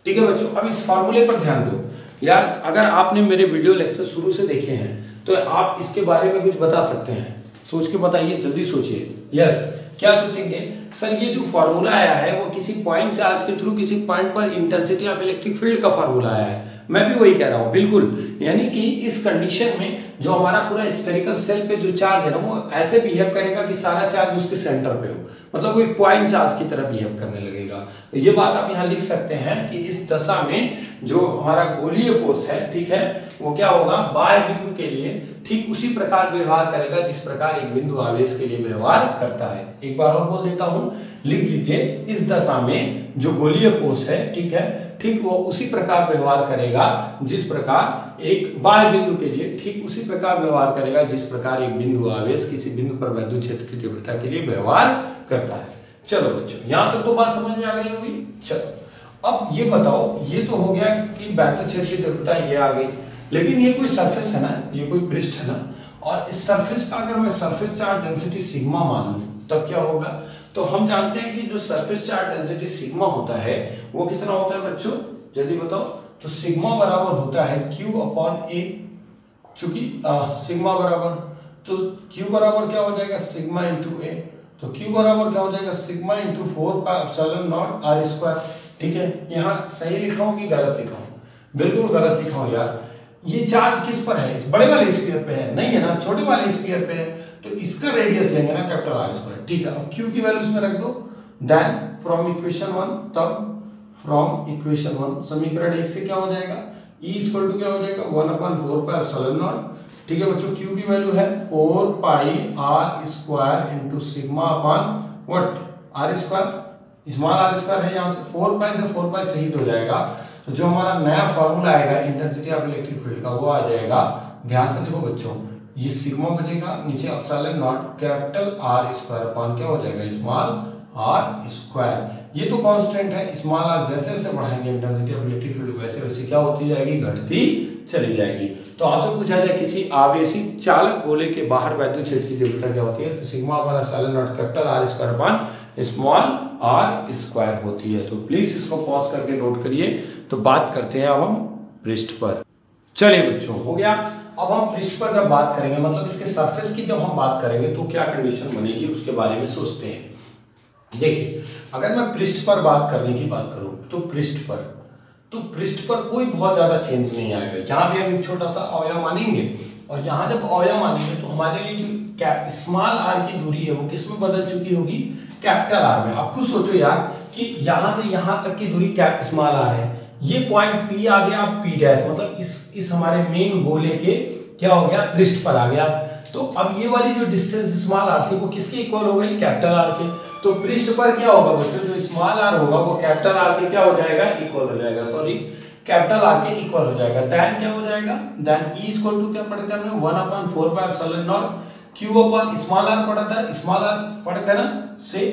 ठीक है बच्चों। अब इस फार्मूले पर ध्यान दो यार, अगर आपने मेरे वीडियो लेक्चर शुरू से देखे हैं तो आप इसके बारे में कुछ बता सकते हैं, सोच के बताइए, जल्दी सोचिए। यस, क्या सोचेंगे सर, ये जो फार्मूला आया है वो किसी पॉइंट चार्ज के थ्रू किसी पॉइंट पर इंटेंसिटी ऑफ इलेक्ट्रिक फील्ड का फार्मूला आया है। मैं भी वही कह रहा हूँ, बिल्कुल। यानी कि इस कंडीशन में जो हमारा पूरा स्फेरिकल सेल पे जो चार्ज है ना, वो ऐसे बिहेव करेगा कि सारा चार्ज उसके सेंटर पे हो, मतलब वो एक पॉइंट चार्ज की तरह बिहेव करने लगेगा। तो ये बात आप यहाँ लिख सकते हैं कि इस दशा में जो हमारा गोलीय कोश है, ठीक है, वो क्या होगा, बाह्य बिंदु के लिए ठीक उसी प्रकार व्यवहार करेगा जिस प्रकार एक बिंदु आवेश के लिए व्यवहार करता है। एक बार और बोल देता हूं, लिख लीजिए, इस दशा में जो गोलीय कोश है, ठीक है, ठीक वो उसी प्रकार व्यवहार करेगा जिस प्रकार एक बाह्य बिंदु के लिए ठीक उसी प्रकार व्यवहार करेगा जिस प्रकार एक बिंदु आवेश किसी बिंदु पर वैद्युत क्षेत्र की तीव्रता के लिए व्यवहार करता है। चलो बच्चों, यहां तक तो बात समझ में आ गई होगी। चलो अब ये बताओ, ये तो हो गया कि वैद्युत क्षेत्र की तीव्रता ये आ गई, लेकिन ये कोई सरफेस है ना, ये कोई पृष्ठ है ना, और इस सरफेस का अगर मैं सरफेस चार्ज डेंसिटी सिग्मा मान लूं तब क्या होगा। तो हम जानते हैं कि जो सरफेस चार्ज डेंसिटी सिग्मा होता है वो कितना होता है बच्चों, जल्दी बताओ। तो सिग्मा बराबर होता है Q अपॉन ए, चूंकि सिग्मा बराबर, तो Q बराबर क्या हो जाएगा, सिग्मा इंटू ए। तो Q बराबर क्या हो जाएगा, sigma into 4 pi epsilon naught r square. ठीक है, यहाँ सही लिखा हूँ कि गलत लिखा हूँ, बिल्कुल गलत लिखा हूँ यार। ये चार्ज किस पर है, इस बड़े वाले स्फीयर पे है, नहीं है ना, छोटे वाले स्फीयर पे है, तो इसका रेडियस लेंगे ना कैपिटल आर स्क्वायर। ठीक है, अब Q की वैल्यू इसमें रख दो, देन फ्रॉम इक्वेशन 1, तब फ्रॉम इक्वेशन 1 समीकरण 1 से क्या हो जाएगा, E इक्वल टू क्या हो जाएगा 1/4 पाई एप्सिलॉन नॉट। ठीक है बच्चों, Q की वैल्यू है 4 pi r square into sigma upon what, r square, small r square है, यहाँ से 4 पाई से 4 पाई शहीद हो जाएगा। तो जो हमारा नया फॉर्मूला आएगा इंटेंसिटी ऑफ इलेक्ट्रिक फील्ड का, वो आ जाएगा, ध्यान से देखो बच्चों, ये सिग्मा बचेगा, नीचे epsilon naught capital R square upon क्या हो जाएगा, स्मॉल आर स्क्वायर। ये तो कांस्टेंट है, स्मॉल आर जैसे जैसे बढ़ाएंगे इंटेंसिटी ऑफ इलेक्ट्रिक फील्ड वैसे वैसे क्या होती जाएगी, घटती चली जाएगी। तो आपसे पूछा जाए किसी आवेशी चालक गोले के बाहर वैद्युत क्षेत्र की तीव्रता क्या होती है, तो sigma upon epsilon naught capital R square upon small r square होती है। तो प्लीज इसको पॉज करके नोट करिए। तो बात करते हैं अब हम पृष्ठ पर। चलिए बच्चों, हो गया। अब हम पृष्ठ पर जब बात करेंगे, मतलब इसके सरफेस की जब हम बात करेंगे तो क्या कंडीशन बनेगी उसके बारे में सोचते हैं। देखिए, अगर मैं पृष्ठ पर बात करने की बात करूं तो पृष्ठ पर कोई बहुत ज्यादा चेंज नहीं आएगा। यहाँ भी हम एक छोटा सा अवयव मानेंगे, और यहाँ जब अवयव मानेंगे तो हमारे लिए जो स्मॉल आर की दूरी है वो किस में बदल चुकी होगी, कैपिटल आर में। आप खुद सोचो यार कि यहाँ से यहाँ तक की दूरी स्मॉल आर है, ये पॉइंट पी आ गया पी डैश, मतलब इस हमारे मेन गोले के क्या हो गया, पृष्ठ पर आ गया। तो अब ये वाली जो डिस्टेंस स्मॉल आर थी वो किसके इक्वल हो गई, कैपिटल आर के। तो पृष्ठ पर क्या होगा बच्चों, जो स्मॉल आर होगा वो कैपिटल आर के क्या हो जाएगा, इक्वल हो जाएगा, सॉरी कैपिटल आर के इक्वल हो जाएगा। देन क्या हो जाएगा, देन ई इक्वल टू क्या पढ़े थे हमने, 1/4 pi epsilon naught Q upon small r पढ़ा था, स्मॉल आर पढ़े थे ना से,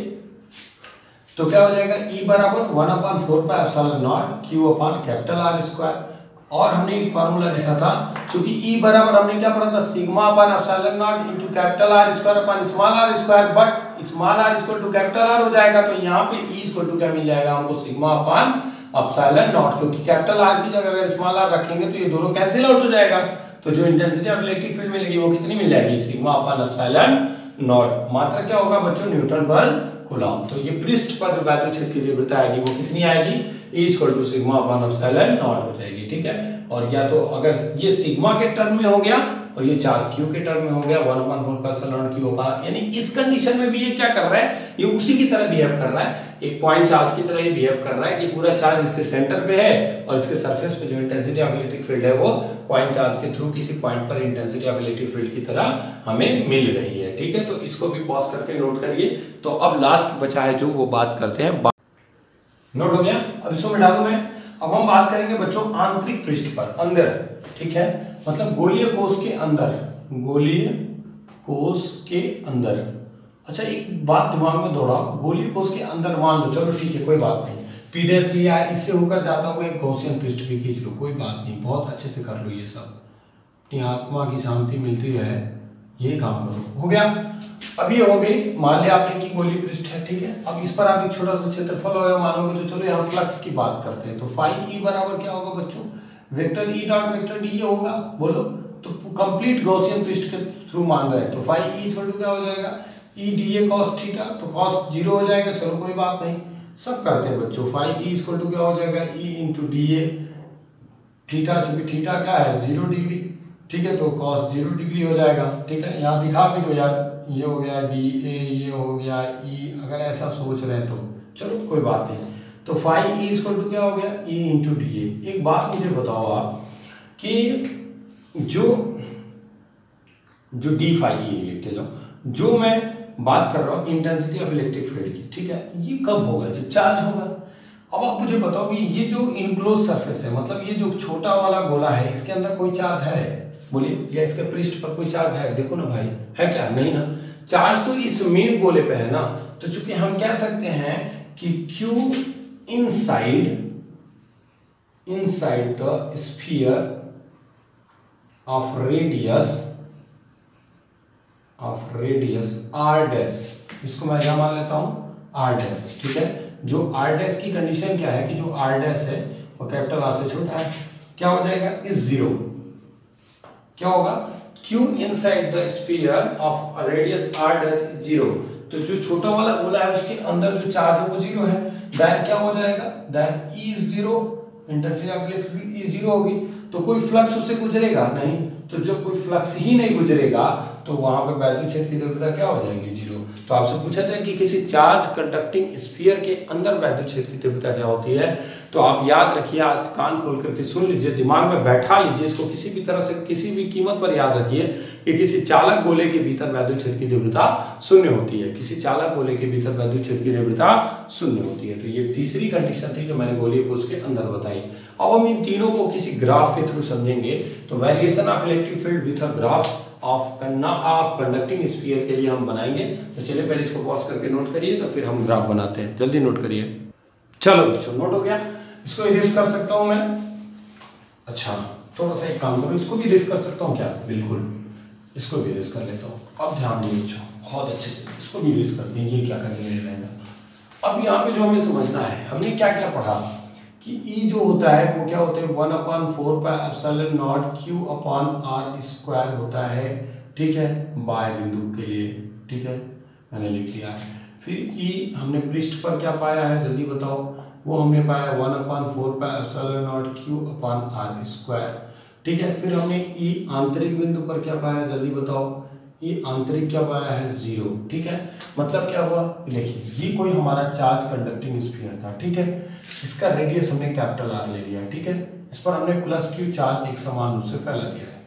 तो क्या हो जाएगा ई बराबर 1/4 pi epsilon naught Q upon capital R square. और हमने एक फार्मूला लिखा था, क्योंकि ई बराबर हमने क्या पढ़ा था, sigma upon epsilon naught into capital R square upon small r square, but small r equal to capital R हो जाएगा, तो यहाँ पे ई इक्वल टू क्या मिल जाएगा हमको, सिग्मा अपॉन एप्सिलॉन नॉट, क्योंकि कैपिटल आर की जगह अगर स्मॉल आर रखेंगे तो ये दोनों कैंसिल आउट हो जाएगा। तो जो इंटेंसिटी ऑफ इलेक्ट्रिक फील्ड मिलेगी वो कितनी मिल जाएगी, सिग्मा अपॉन एप्सिलॉन नॉट। मात्रा क्या होगा बच्चों, न्यूटन पर कूलम्ब। तो ये पृष्ठ पर जो वैद्युत क्षेत्र की तीव्रता आएगी वो कितनी आएगी, E equal to sigma upon epsilon naught हो जाएगी, ठीक है। और या तो अगर ये सिग्मा के टर्म में हो गया और ये चार्ज क्यू के टर्म में हो गया 1/4 पाई एप्सिलॉन क्यू अपॉन, यानी इस कंडीशन में भी ये क्या कर रहा है, ये उसी की तरह बिहेव कर रहा है, एक पॉइंट चार्ज की तरह ही बिहेव कर रहा है कि पूरा चार्ज इसके सेंटर पे है और इसके सरफेस पे जो इंटेंसिटी ऑफ इलेक्ट्रिक फील्ड है वो पॉइंट चार्ज के थ्रू किसी पॉइंट पर इंटेंसिटी ऑफ इलेक्ट्रिक फील्ड की तरह हमें मिल रही है, ठीक है। तो इसको भी पॉज करके नोट करिए। तो अब लास्ट बचा है जो वो बात करते हैं, नोट हो गया, अब इसको मिटा दूं मैं। अब हम बात करेंगे बच्चों आंतरिक पृष्ठ पर, अंदर, ठीक है, मतलब गोलीय कोश के अंदर, गोलीय कोश के अंदर। अच्छा एक बात दिमाग में दौड़ा, गोलीय कोश के अंदर मान लो, चलो ठीक है कोई बात नहीं, पी डैश लिया, इससे होकर जाता हुआ एक गॉसियन पृष्ठ भी खींच लो, कोई बात नहीं, बहुत अच्छे से कर लो ये सब, अपनी आत्मा की शांति मिलती रहे, ये काम करो, हो गया। अब ये हो गई, मान लिया आपने कि गोलीय पृष्ठ है, ठीक है। अब इस पर आप एक छोटा सा क्षेत्रफल होगा मानोगे, तो चलो यहाँ फ्लक्स की बात करते हैं। तो फाई ई बराबर क्या होगा बच्चों, vector E dot vector D होगा, बोलो। तो कंप्लीट गॉसियन पृष्ठ के थ्रू मान रहे हैं, तो फाई ई इक्वल टू क्या हो जाएगा, E D A cos theta, तो कॉस 0 हो जाएगा, चलो कोई बात नहीं, सब करते हैं बच्चों। फाई ई इक्वल टू क्या हो जाएगा, E into D A theta, चूंकि थीटा क्या है 0 डिग्री, ठीक है, तो कॉस 0 डिग्री हो जाएगा, ठीक है। यहाँ दिखा भी दो यार, ये हो गया डी ए, ये हो गया ई, अगर ऐसा सोच रहे हैं तो चलो कोई बात नहीं। तो फाई ई इक्वल टू क्या हो गया, ई इंटू डी ए। एक बात मुझे बताओ आप कि जो डी फाई ई लिखते जाओ, जो मैं बात कर रहा हूँ इंटेंसिटी ऑफ इलेक्ट्रिक फील्ड की, ठीक है, ये कब होगा, जब चार्ज होगा। अब आप मुझे बताओ कि ये जो इनक्लोज सरफेस है, मतलब ये जो छोटा वाला गोला है, इसके अंदर कोई चार्ज है, बोलिए, या इसके पृष्ठ पर कोई चार्ज है, देखो ना भाई, है क्या, नहीं ना, चार्ज तो इस मेन गोले पे है ना। तो चूंकि हम कह सकते हैं कि Q inside the sphere of radius r dash, इसको मैं क्या मान लेता हूं r डैश, ठीक है। जो r डैश की कंडीशन क्या है कि जो r डैश है वो कैपिटल R से छोटा है, क्या हो जाएगा, इज 0, क्या होगा, Q inside the sphere of radius r dash 0। तो जो छोटा वाला गोला है उसके अंदर जो चार्ज है वो 0 है, देन क्या हो जाएगा, then E is 0, intensity of electric field E 0 होगी, तो कोई फ्लक्स उससे गुजरेगा नहीं। तो जब कोई फ्लक्स ही नहीं गुजरेगा तो वहां पर वैद्युत क्षेत्र की तीव्रता क्या हो जाएगी, 0। तो आपसे पूछा था कि किसी चार्ज कंडक्टिंग स्फीयर के अंदर वैद्युत क्षेत्र की तीव्रता क्या होती है। तो आप याद रखिए, आज कान खोल करके सुन लीजिए, दिमाग में बैठा लीजिए इसको, किसी भी तरह से किसी भी कीमत पर याद रखिए कि किसी चालक गोले के भीतर वैद्युत क्षेत्र की तीव्रता 0 होती है, किसी चालक गोले के भीतर वैद्युत क्षेत्र की तीव्रता 0 होती है। तो ये तीसरी कंडीशन थी जो मैंने गोलीय कोश के अंदर बताई। अब हम इन तीनों को किसी ग्राफ के थ्रू समझेंगे। तो variation of electric field with a graph of conducting sphere के लिए हम बनाएंगे। तो चलिए पहले इसको पॉज करके नोट करिए, तो फिर हम ग्राफ बनाते हैं, जल्दी नोट करिए। चलो बच्चों नोट हो गया, इसको इरेज कर सकता हूं मैं। अच्छा थोड़ा सा एक काम करो, इसको भी इरेज कर सकता हूं क्या, बिल्कुल, इसको भी इरेज कर लेता हूं। अब ध्यान दो बच्चों, बहुत अच्छे से इसको भी इरेज करते हैं, ये क्या करने रहेगा। अब यहाँ पे जो हमें समझना है, हमने क्या क्या पढ़ा कि E जो होता है वो क्या होता है, 1/4 pi epsilon not Q upon R square होता है, ठीक है, बाह्य बिंदु के लिए, ठीक है, मैंने लिख दिया है। फिर E हमने पृष्ठ पर क्या पाया है, जल्दी बताओ, वो हमने पाया 1/4 pi epsilon not Q upon R square. ठीक है। फिर हमने ई आंतरिक बिंदु पर क्या पाया, जल्दी बताओ, ई आंतरिक क्या पाया है, 0। ठीक है, मतलब क्या हुआ, देखिए ये कोई हमारा चार्ज कंडक्टिंग स्फीयर था। ठीक है, इसका रेडियस हमने कैपिटल आर ले लिया। ठीक है, इस पर हमने प्लस क्यू चार्ज एक समान रूप से फैला दिया है।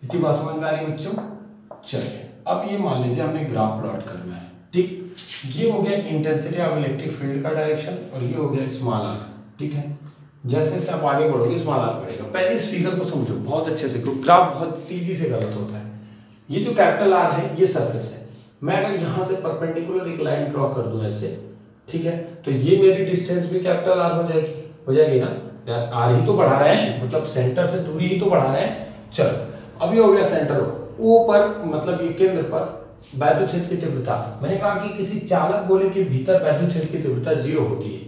इतनी बात समझ में आ रही है बच्चों। चलिए अब ये मान लीजिए हमने ग्राफ प्लॉट करना है। ठीक, ये हो गया इंटेंसिटी ऑफ इलेक्ट्रिक फील्ड का डायरेक्शन और ये हो गया स्मॉल आर। ठीक है, जैसे जैसे आप आगे बढ़ोगे स्मॉल आर बढ़ेगा। पहले इस फिगर को समझो बहुत अच्छे से, क्योंकि ग्राफ बहुत तेजी से गलत होता है। ये जो कैपिटल आर है ये सरफेस है। मैं अगर यहाँ से परपेंडिकुलर एक लाइन ड्रॉ कर दूं ऐसे, ठीक है, तो ये मेरी डिस्टेंस भी कैपिटल आर हो जाएगी ना यार। आर ही तो बढ़ा रहे हैं, मतलब सेंटर से दूरी ही तो बढ़ा रहे हैं। चलो अब ये हो गया सेंटर ओ पर, मतलब ये केंद्र पर वैद्युत क्षेत्र की तीव्रता। मैंने कहा कि किसी चालक गोले के भीतर वैद्युत क्षेत्र की तीव्रता 0 होती है,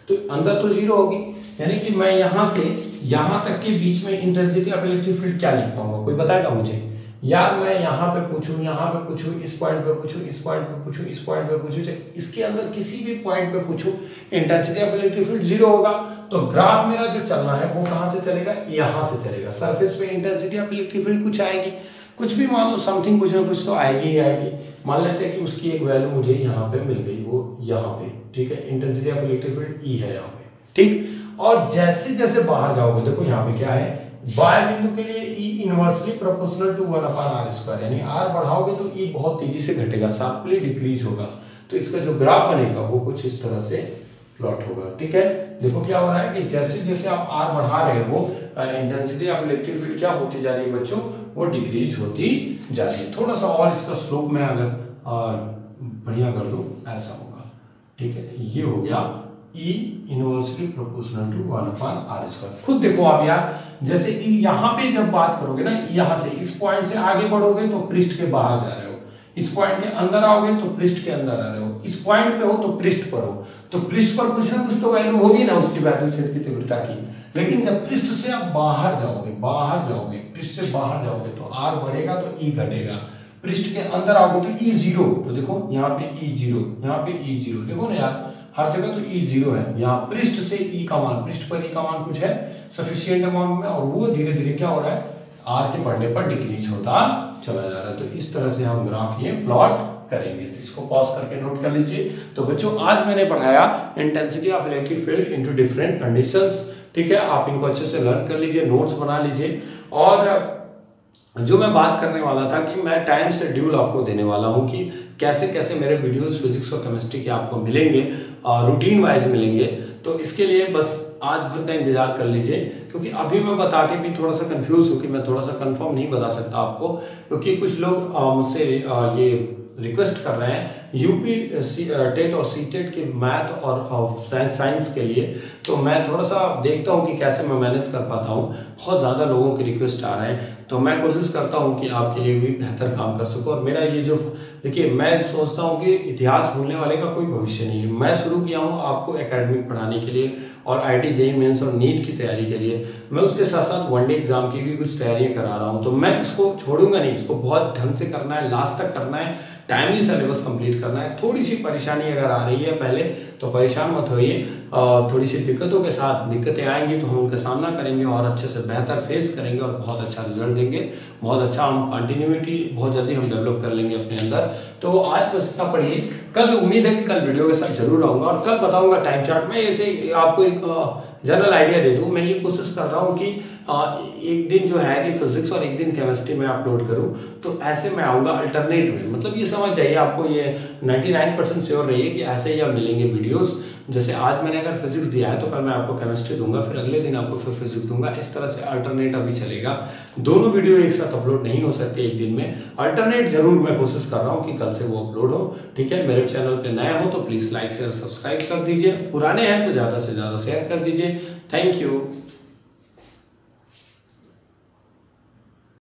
तो अंदर तो 0 होगी। यानी कि मैं यहाँ से यहाँ तक के बीच में इंटेंसिटी ऑफ इलेक्ट्रिक फील्ड क्या लिख पाऊंगा, कोई बताएगा मुझे? यार मैं यहाँ पे पूछूं, यहाँ पे पूछूं, इस पॉइंट पे पूछूं, इस पॉइंट पे पूछूं, इस पॉइंट पे पूछूं, इसके अंदर किसी भी पॉइंट पे पूछूं, इंटेंसिटी ऑफ इलेक्ट्रिक फील्ड 0 होगा। तो ग्राफ मेरा जो चलना है वो कहाँ से चलेगा, यहाँ से चलेगा। सरफेस पे इंटेंसिटी ऑफ इलेक्ट्रिक फील्ड कुछ आएगी, कुछ भी मान लो समथिंग, कुछ ना कुछ तो आएगी ही आएगी। मान लेते हैं कि उसकी एक वैल्यू मुझे यहाँ पे मिल गई, वो यहाँ पे। ठीक है, intensity of electric field E है यहाँ पे। ठीक, और जैसे जैसे बाहर जाओगे, देखो यहाँ पे क्या है, बाय बिंदु के लिए ई इनवर्सली प्रोपोर्शनल टू 1/r², यानी आर बढ़ाओगे तो ई बहुत तेजी से घटेगा, शार्पली डिक्रीज होगा। तो इसका जो ग्राफ बनेगा वो कुछ इस तरह से प्लॉट होगा। ठीक है, देखो क्या हो रहा है कि जैसे जैसे आप आर बढ़ा रहे हो, इंटेंसिटी ऑफ इलेक्ट्रिक फील्ड क्या होती जा रही है बच्चों, वो डिक्रीज होती जा रही है। थोड़ा सा और इसका स्लोप में अगर बढ़िया कर दूं, ऐसा होगा। ठीक है, ये हो गया E inversely proportional to 1/r²। खुद देखो आप यार, जैसे यहाँ पे जब बात करोगे ना, यहाँ से इस पॉइंट से आगे बढ़ोगे तो पृष्ठ के बाहर जा रहे हो, इस पॉइंट के अंदर आओगे तो पृष्ठ के अंदर आ रहे हो, इस पॉइंट पे हो तो पृष्ठ पर हो, तो पृष्ठ पर कुछ ना कुछ तो वैल्यू होगी ना उसकी वैद्युत क्षेत्र की तीव्रता की। लेकिन जब पृष्ठ से आप बाहर जाओगे, पृष्ठ से बाहर जाओगे तो आर बढ़ेगा तो ई घटेगा। पृष्ठ के अंदर आओगे तो ई 0, तो देखो यहाँ पे ई 0, यहाँ पे ई 0, देखो ना यार हर जगह तो ई 0 है। यहाँ पृष्ठ से ई का मान, पृष्ठ पर ई का मान कुछ है सफिशिएंट अमाउंट में, और वो धीरे धीरे क्या हो रहा है, आर के बढ़ने पर डिक्रीज होता चला जा रहा है। तो इस तरह से हम ग्राफ ये प्लॉट करेंगे। तो इसको पॉज करके नोट कर लीजिए। तो बच्चों आज मैंने पढ़ाया intensity of electric field into different conditions. ठीक है, आप इनको अच्छे से लर्न कर लीजिए, नोट्स बना लीजिए। और जो मैं बात करने वाला था कि मैं टाइम शेड्यूल आपको देने वाला हूं कि कैसे कैसे मेरे वीडियोस फिजिक्स और केमिस्ट्री के आपको मिलेंगे, रूटीन वाइज मिलेंगे। तो इसके लिए बस आज भर का इंतजार कर लीजिए, क्योंकि अभी मैं बता के भी थोड़ा सा कंफ्यूज हूँ कि मैं थोड़ा सा कंफर्म नहीं बता सकता आपको, क्योंकि कुछ लोग मुझसे ये रिक्वेस्ट कर रहे हैं यूपी टेट और सीटेट के मैथ और साइंस के लिए। तो मैं थोड़ा सा देखता हूँ कि कैसे मैं मैनेज कर पाता हूँ। बहुत ज़्यादा लोगों के रिक्वेस्ट आ रहे हैं, तो मैं कोशिश करता हूँ कि आपके लिए भी बेहतर काम कर सकूँ। और मेरा ये जो, देखिए मैं सोचता हूँ कि इतिहास भूलने वाले का कोई भविष्य नहीं है। मैं शुरू किया हूँ आपको एकेडमिक पढ़ाने के लिए और IIT JEE मेंस और नीट की तैयारी के लिए। मैं उसके साथ साथ वनडे एग्जाम की भी कुछ तैयारियां करा रहा हूँ। तो मैं इसको छोड़ूंगा नहीं, इसको बहुत ढंग से करना है, लास्ट तक करना है, टाइमली सिलेबस कंप्लीट करना है। थोड़ी सी परेशानी अगर आ रही है पहले तो परेशान मत होइए, थोड़ी सी दिक्कतों के साथ, दिक्कतें आएंगी तो हम उनका सामना करेंगे और अच्छे से बेहतर फेस करेंगे और बहुत अच्छा रिजल्ट देंगे। बहुत अच्छा हम कंटिन्यूटी बहुत जल्दी हम डेवलप कर लेंगे अपने अंदर। तो आज बस इतना पढ़िए, कल उम्मीद है कि कल वीडियो के साथ जरूर आऊँगा और कल बताऊँगा टाइम चार्ट में। ऐसे आपको एक जनरल आइडिया दे दूँ, मैं ये कोशिश कर रहा हूँ कि एक दिन जो है कि फिजिक्स और एक दिन केमिस्ट्री में अपलोड करूं। तो ऐसे मैं आऊँगा अल्टरनेट में, मतलब ये समझ जाइए, आपको ये 99% श्योर रहिए कि ऐसे ही आप मिलेंगे वीडियोस। जैसे आज मैंने अगर फिजिक्स दिया है तो कल मैं आपको केमिस्ट्री दूंगा, फिर अगले दिन आपको फिर फिजिक्स दूंगा। इस तरह से अल्टरनेट अभी चलेगा। दोनों वीडियो एक साथ अपलोड नहीं हो सकते एक दिन में, अल्टरनेट जरूर मैं कोशिश कर रहा हूँ कि कल से वो अपलोड हो। ठीक है, मेरे चैनल पे नए हो तो प्लीज़ लाइक शेयर सब्सक्राइब कर दीजिए, पुराने हैं तो ज़्यादा से ज़्यादा शेयर कर दीजिए। Thank you.